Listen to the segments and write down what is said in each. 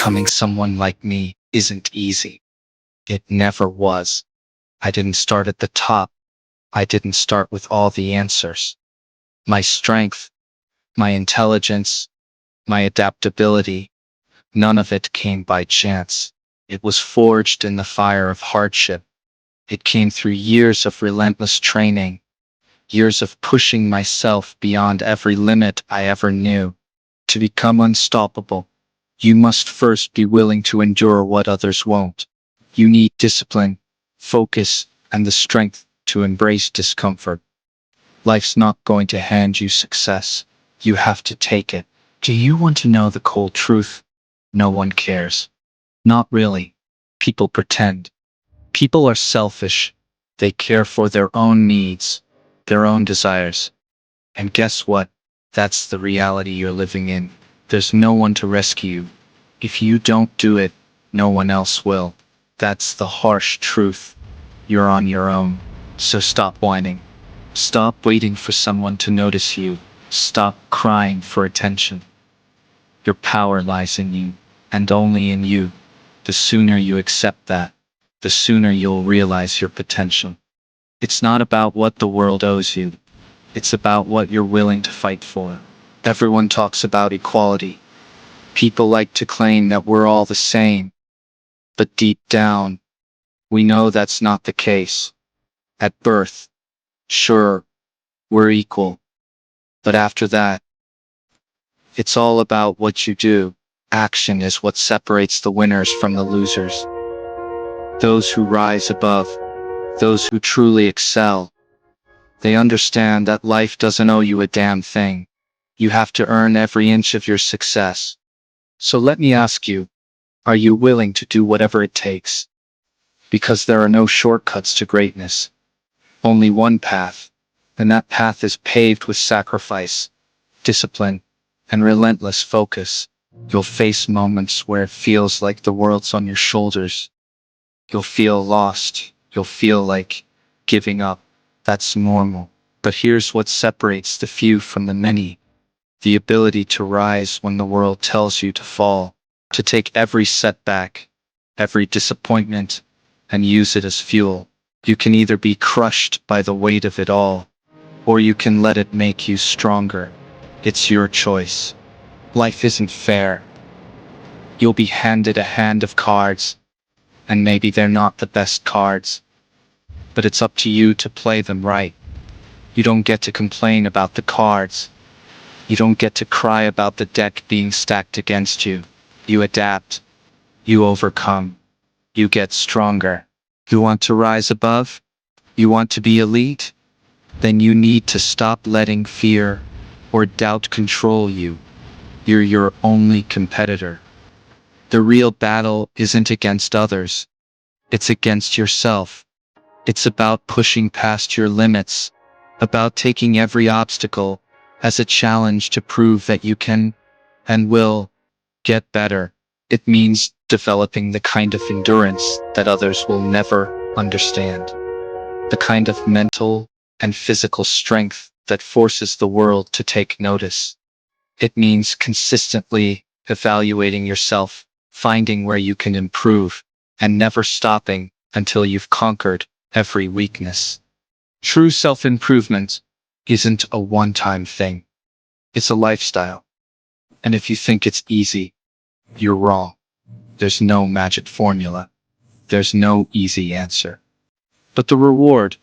Becoming someone like me isn't easy. It never was. I didn't start at the top. I didn't start with all the answers. My strength, my intelligence, my adaptability, none of it came by chance. It was forged in the fire of hardship. It came through years of relentless training, years of pushing myself beyond every limit I ever knew. To become unstoppable, you must first be willing to endure what others won't. You need discipline, focus, and the strength to embrace discomfort. Life's not going to hand you success. You have to take it. Do you want to know the cold truth? No one cares. Not really. People pretend. People are selfish. They care for their own needs, their own desires. And guess what? That's the reality you're living in. There's no one to rescue you. If you don't do it, no one else will. That's the harsh truth. You're on your own. So stop whining. Stop waiting for someone to notice you. Stop crying for attention. Your power lies in you, and only in you. The sooner you accept that, the sooner you'll realize your potential. It's not about what the world owes you. It's about what you're willing to fight for. Everyone talks about equality. People like to claim that we're all the same. But deep down, we know that's not the case. At birth, sure, we're equal. But after that, it's all about what you do. Action is what separates the winners from the losers. Those who rise above, those who truly excel, they understand that life doesn't owe you a damn thing. You have to earn every inch of your success. So let me ask you, are you willing to do whatever it takes? Because there are no shortcuts to greatness. Only one path, and that path is paved with sacrifice, discipline, and relentless focus. You'll face moments where it feels like the world's on your shoulders. You'll feel lost. You'll feel like giving up. That's normal. But here's what separates the few from the many. The ability to rise when the world tells you to fall. To take every setback, every disappointment, and use it as fuel. You can either be crushed by the weight of it all, or you can let it make you stronger. It's your choice. Life isn't fair. You'll be handed a hand of cards, and maybe they're not the best cards, but it's up to you to play them right. You don't get to complain about the cards. You don't get to cry about the deck being stacked against you. You adapt. You overcome. You get stronger. You want to rise above? You want to be elite? Then you need to stop letting fear or doubt control you. You're your only competitor. The real battle isn't against others. It's against yourself. It's about pushing past your limits, about taking every obstacle as a challenge to prove that you can and will get better. It means developing the kind of endurance that others will never understand, the kind of mental and physical strength that forces the world to take notice. It means consistently evaluating yourself, finding where you can improve, and never stopping until you've conquered every weakness. True self-improvement isn't a one-time thing. It's a lifestyle. And if you think it's easy, you're wrong. There's no magic formula. There's no easy answer. But the reward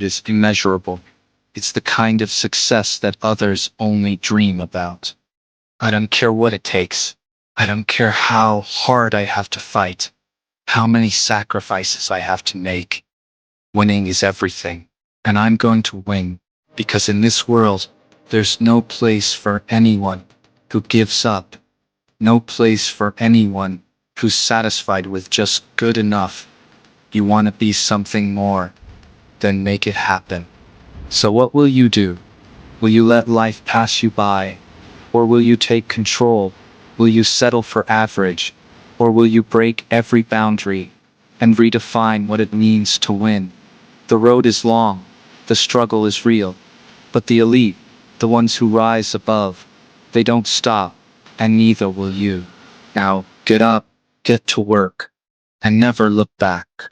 is immeasurable. It's the kind of success that others only dream about. I don't care what it takes. I don't care how hard I have to fight, how many sacrifices I have to make. Winning is everything. And I'm going to win, because in this world, there's no place for anyone who gives up. No place for anyone who's satisfied with just good enough. You want to be something more, then make it happen. So what will you do? Will you let life pass you by? Or will you take control? Will you settle for average? Or will you break every boundary and redefine what it means to win? The road is long, the struggle is real, but the elite, the ones who rise above, they don't stop, and neither will you. Now get up, get to work, and never look back.